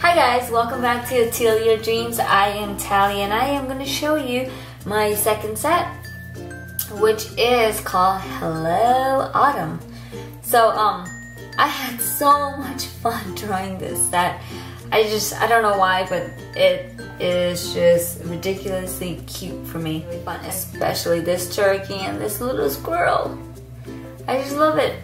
Hi guys, welcome back to Atelier Dreams. I am Tally and I am going to show you my second set, which is called Hellooo Autumn. So I had so much fun drawing this set. I don't know why, but it is just ridiculously cute for me. Really fun, especially this turkey and this little squirrel. I just love it.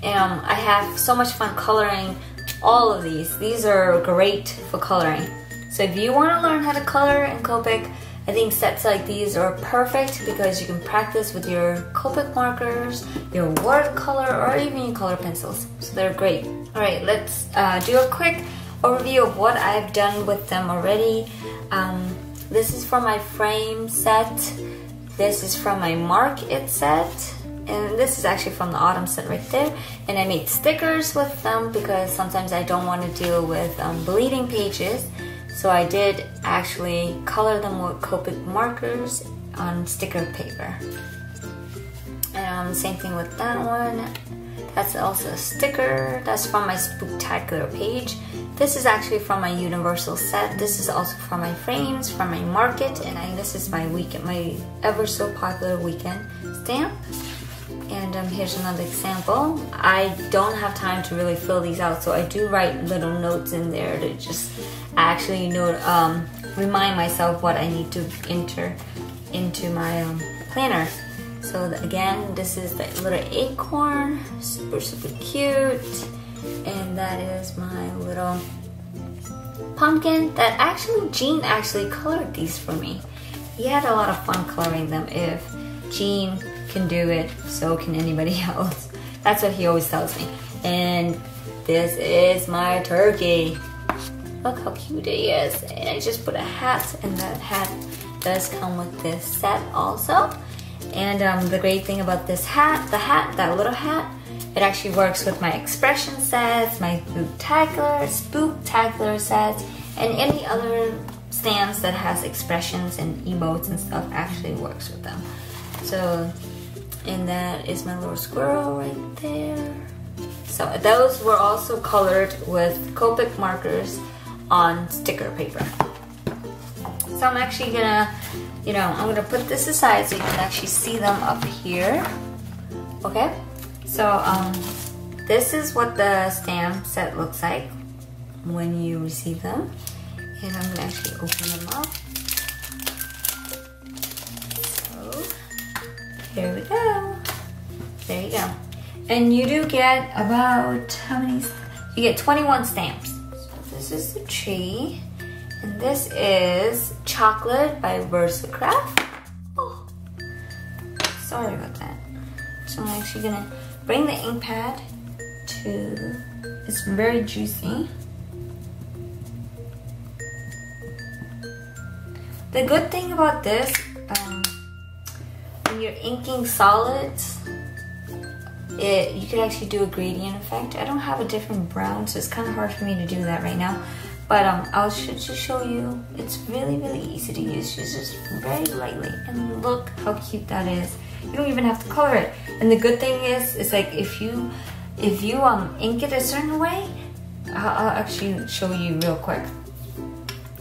I have so much fun coloring all of these. These are great for coloring. So if you want to learn how to color in Copic, I think sets like these are perfect because you can practice with your Copic markers, your watercolor, or even your color pencils. So they're great. Alright, let's do a quick overview of what I've done with them already. This is from my frame set. This is from my Mark It set. And this is actually from the Autumn set right there. And I made stickers with them because sometimes I don't want to deal with bleeding pages. So I did actually color them with Copic markers on sticker paper. And same thing with that one. That's also a sticker. That's from my Spooktacular page. This is actually from my Universal set. This is also from my frames, from my Market, and this is my weekend, my ever so popular weekend stamp. And here's another example. I don't have time to really fill these out, so I do write little notes in there to just actually remind myself what I need to enter into my planner. So again, this is the little acorn, super cute, and that is my little pumpkin that actually Gene actually colored these for me. He had a lot of fun coloring them. If Gene can do it, so can anybody else. That's what he always tells me. And this is my turkey. Look how cute he is. And I just put a hat, and that hat does come with this set also. And the great thing about this hat, that little hat, it actually works with my expression sets, my spooktacular sets, and any other stamps that has expressions and emotes and stuff actually works with them. So, and that is my little squirrel right there. So those were also colored with Copic markers on sticker paper. So I'm actually gonna, I'm gonna put this aside so you can actually see them up here. Okay, so this is what the stamp set looks like when you receive them. And I'm gonna actually open them up. Here we go. There you go. And you do get about, how many? You get 21 stamps. So this is the tree. And this is Chocolate by VersaCraft. Oh, sorry about that. So I'm actually gonna bring the ink pad to, it's very juicy. The good thing about this, when you're inking solids, you can actually do a gradient effect. I don't have a different brown, so it's kind of hard for me to do that right now. But I'll just show you. It's really easy to use. Just very lightly, and look how cute that is. You don't even have to color it. And the good thing is like if you ink it a certain way, I'll actually show you real quick.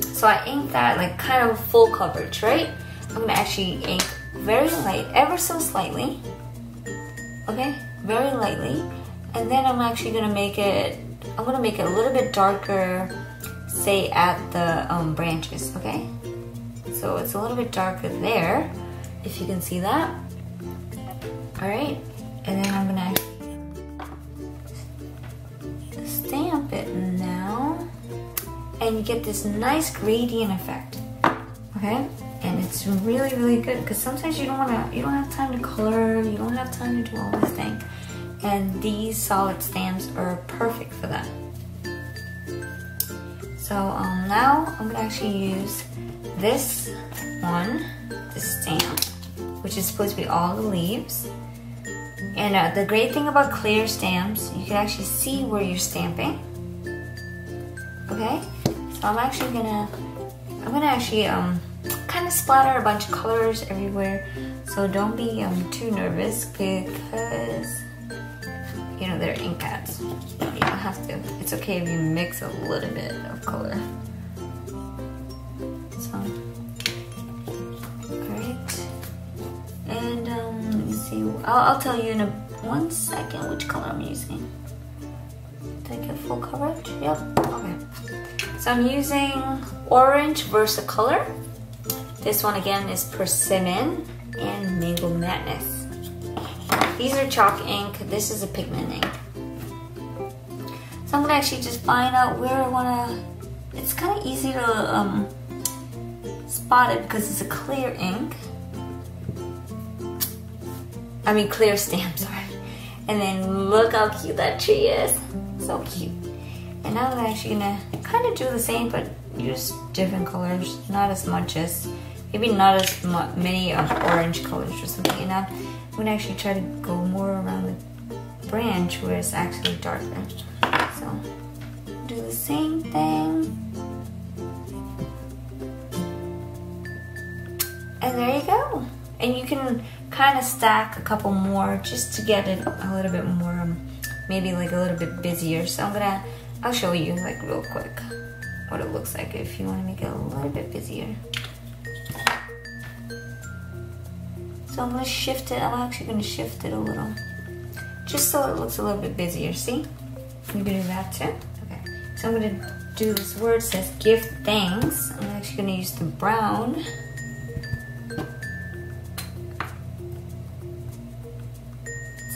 So I inked that like kind of full coverage, right? I'm gonna actually ink very light, ever so slightly. Okay, very lightly. And then I'm actually gonna make it, a little bit darker, say at the branches, okay? So it's a little bit darker there, if you can see that. All right, and then I'm gonna actually stamp it now. And you get this nice gradient effect, okay? And it's really good because sometimes you don't have time to color, you don't have time to do all these things. And these solid stamps are perfect for that. So now I'm gonna actually use this one, this stamp, which is supposed to be all the leaves. And the great thing about clear stamps, you can actually see where you're stamping. Okay, so I'm gonna actually kind of splatter a bunch of colors everywhere. So don't be too nervous because you know, they're ink pads. You don't have to. It's okay if you mix a little bit of color. So, alright. And let me see. I'll tell you in 1 second which color I'm using. Did I get full coverage? Yep. Okay. So I'm using Orange Versacolor. This one again is Persimmon and Mango Madness. These are chalk ink. This is a pigment ink. So I'm gonna actually just find out where I wanna. It's kind of easy to spot it because it's a clear ink. I mean clear stamp, sorry. And then look how cute that tree is. So cute. And now I'm actually gonna kind of do the same, but use different colors. Not as much as, maybe not as many orange colors or something. And now I'm gonna actually try to go more around the branch where it's actually darker. So do the same thing. And there you go. And you can kind of stack a couple more just to get it a little bit more, maybe like a little bit busier. So I'll show you like real quick what it looks like if you want to make it a little bit busier. So I'm going to shift it. I'm actually going to shift it a little, just so it looks a little bit busier. See? You can do that too. Okay. So I'm going to do this word says give thanks. I'm actually going to use the brown.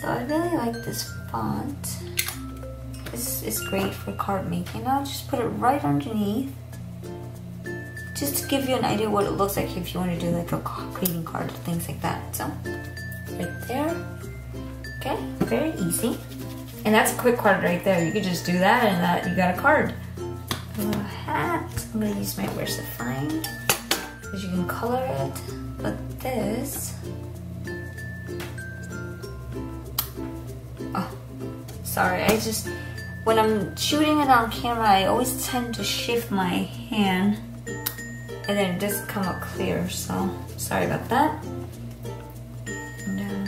So I really like this font. This is great for card making. I'll just put it right underneath, just to give you an idea what it looks like if you want to do like a greeting card or things like that. So right there. Okay, very easy. And that's a quick card right there. You could just do that and that you got a card. A little hat. I'm gonna use my VersaFine because you can color it. But this. Oh, sorry. When I'm shooting it on camera, I always tend to shift my hand and then it doesn't come up clear, so sorry about that. And,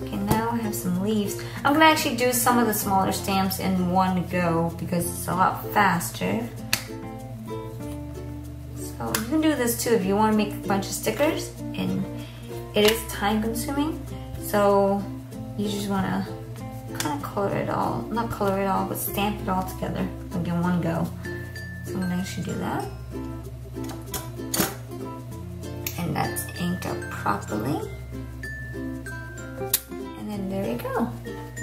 okay, now I have some leaves. I'm gonna actually do some of the smaller stamps in one go because it's a lot faster. So you can do this too if you want to make a bunch of stickers, and it is time consuming, so you just want to kind of color it all, not color it all, but stamp it all together like in one go. So I'm gonna actually do that. And that's inked up properly. And then there you go.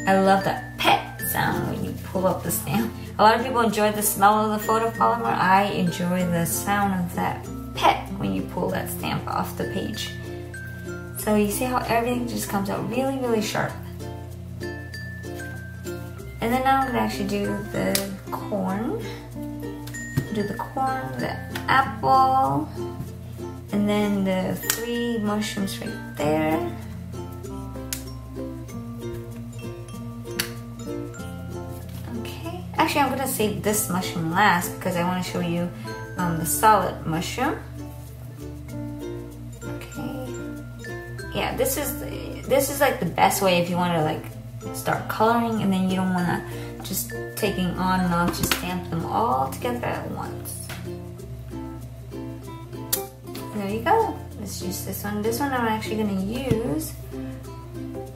I love that pet sound when you pull up the stamp. A lot of people enjoy the smell of the photopolymer. I enjoy the sound of that pet when you pull that stamp off the page. So you see how everything just comes out really, really sharp. And then now I'm gonna actually do the corn. Do the corn, the apple, and then the 3 mushrooms right there. Okay, actually I'm gonna save this mushroom last because I want to show you the solid mushroom. Okay, yeah, this is like the best way if you want to like start coloring and then you don't want to just taking on and off, just stamp them all together at once. There you go. Let's use this one. This one I'm actually going to use.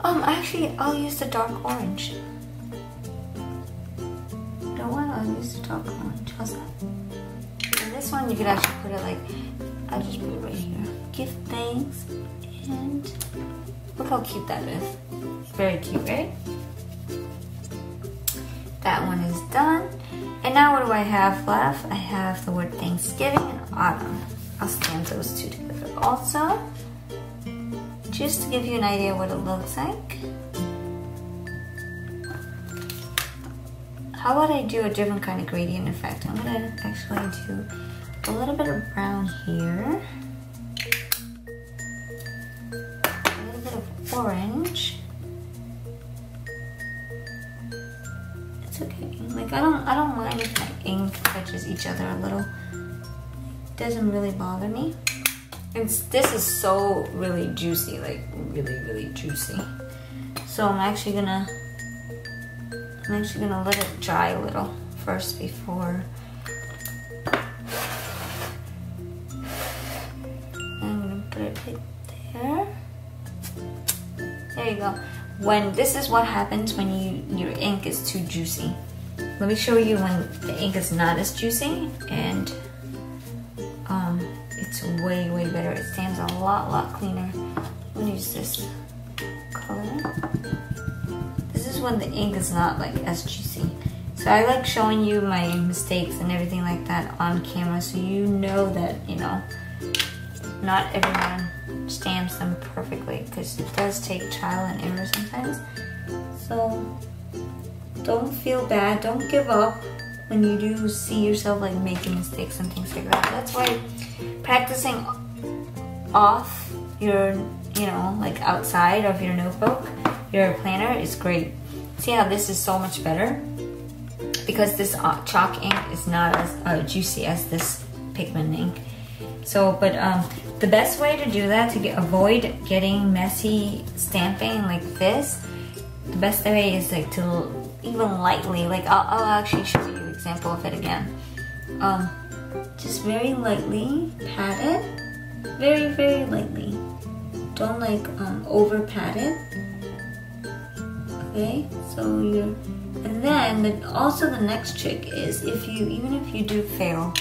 I'll use the dark orange. You know what? I'll use the dark orange. How's that? And this one you could actually put it like, I'll just put it right here. Give thanks, and look how cute that is. Very cute, right? That one is done. And now what do I have left? I have the word Thanksgiving and Autumn. I'll stamp those two together also, just to give you an idea what it looks like. How about I do a different kind of gradient effect? I'm gonna actually do a little bit of brown here, a little bit of orange. It's okay. Like I don't mind if my ink touches each other a little. It doesn't really bother me. And this is so really juicy, like really, really juicy. So I'm actually gonna let it dry a little first before. I'm gonna put it right there. There you go. This is what happens when your ink is too juicy. Let me show you when the ink is not as juicy, and it's way better. It stands a lot cleaner. I'm gonna use this color. This is when the ink is not like as juicy. So I like showing you my mistakes and everything like that on camera, so you know that, you know, not everyone stamps them perfectly, because it does take trial and error sometimes. So don't feel bad, don't give up when you do see yourself like making mistakes and things like that. That's why practicing off your, you know, like outside of your notebook, your planner, is great. See how this is so much better? Because this chalk ink is not as juicy as this pigment ink. So, but the best way to do that, to avoid getting messy stamping like this, the best way is like to even lightly, like I'll actually show you an example of it again. Just very lightly pat it, very lightly. Don't like over pat it. Okay, so and then also the next trick is, even if you do fail,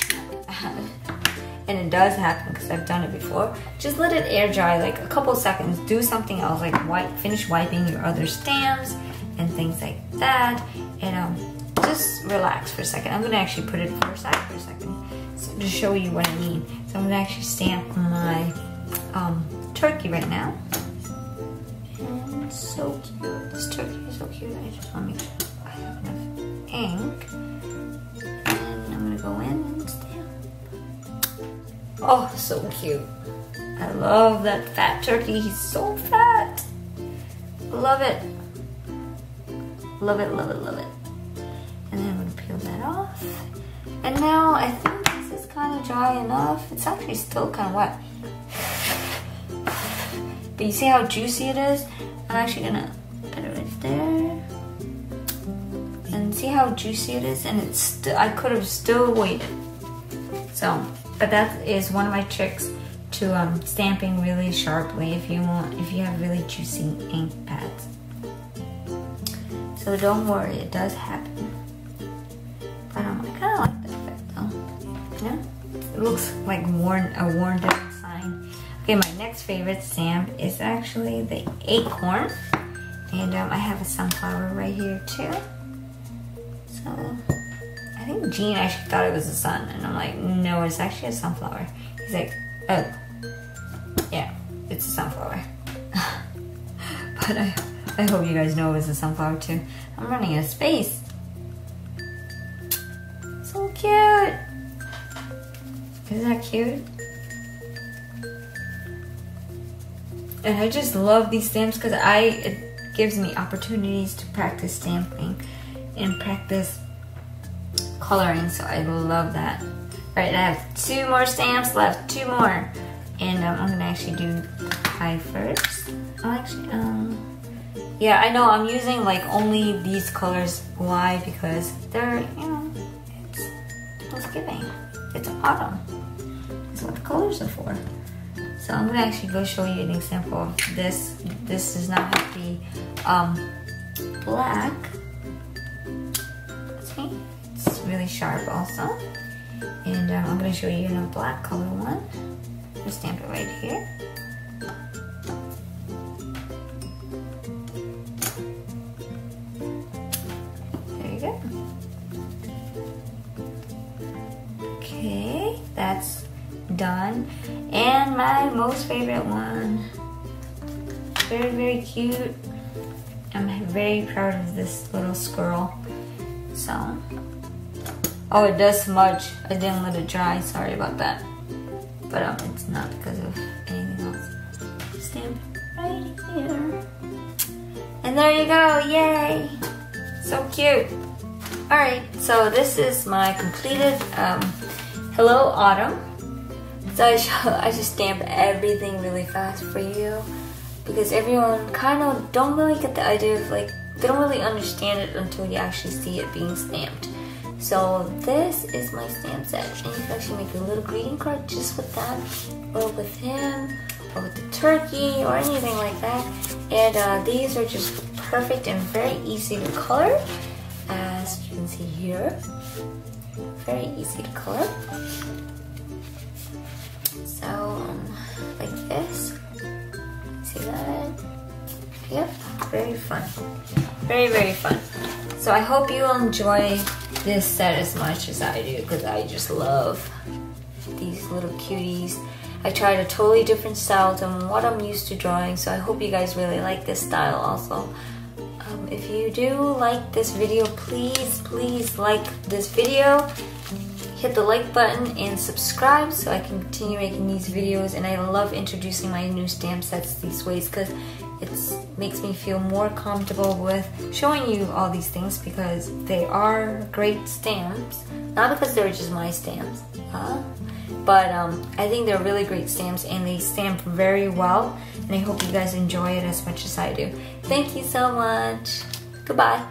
and it does happen because I've done it before, just let it air dry like a couple seconds. Do something else, like finish wiping your other stamps and things like that, and just relax for a second. I'm gonna actually put it aside for a second, so to show you what I mean. So I'm gonna actually stamp my turkey right now. And so cute. This turkey is so cute. I just want to make sure I have enough ink. And I'm gonna go in and stamp. Oh, so cute. I love that fat turkey. He's so fat. Love it. Love it. And then I'm gonna peel that off. And now I think this is kind of dry enough. It's actually still kind of wet. But you see how juicy it is? I'm actually gonna put it right there. And see how juicy it is? And it's I could have still waited. So, but that is one of my tricks to stamping really sharply if you have really juicy ink pads. So don't worry, it does happen. But I kind of like the effect though. Yeah, it looks like a worn down sign. Okay, my next favorite stamp is actually the acorn, and I have a sunflower right here too. So I think Gene actually thought it was a sun, and I'm like, no, it's actually a sunflower. He's like, oh, yeah, it's a sunflower. But I hope you guys know it was a sunflower too. I'm running out of space. So cute. Isn't that cute? And I just love these stamps because it gives me opportunities to practice stamping and practice coloring, so I love that. Alright, I have 2 more stamps left, 2 more. And I'm gonna actually do pie first. Yeah, I know I'm using like only these colors. Why? Because they're, you know, it's Thanksgiving. It's autumn. That's what the colors are for. So I'm gonna actually go show you an example of this. This does not have to be black. See? It's really sharp also. And I'm gonna show you in a black color one. Just stamp it right here. There you go. Okay, that's done. And my most favorite one. Very cute. I'm very proud of this little squirrel. So, oh, it does smudge. I didn't let it dry. Sorry about that. But it's not because of anything else. Stamp right here. And there you go. Yay! So cute. Alright, so this is my completed Hellooo Autumn. So I just stamp everything really fast for you because everyone kind of don't really get the idea of, like, they don't really understand it until you actually see it being stamped. So this is my stamp set, and you can actually make a little greeting card just with that, or with him, or with the turkey, or anything like that. And these are just perfect and very easy to color, as you can see here. Very easy to color. So like this. See that? Yep, very fun. Very, very fun. So I hope you enjoy this set as much as I do, because I just love these little cuties. I tried a totally different style than what I'm used to drawing, so I hope you guys really like this style also. If you do like this video, please like this video. Hit the like button and subscribe so I can continue making these videos. And I love introducing my new stamp sets these ways, because it makes me feel more comfortable with showing you all these things, because they are great stamps. Not because they're just my stamps, but I think they're really great stamps, and they stamp very well, and I hope you guys enjoy it as much as I do. Thank you so much. Goodbye.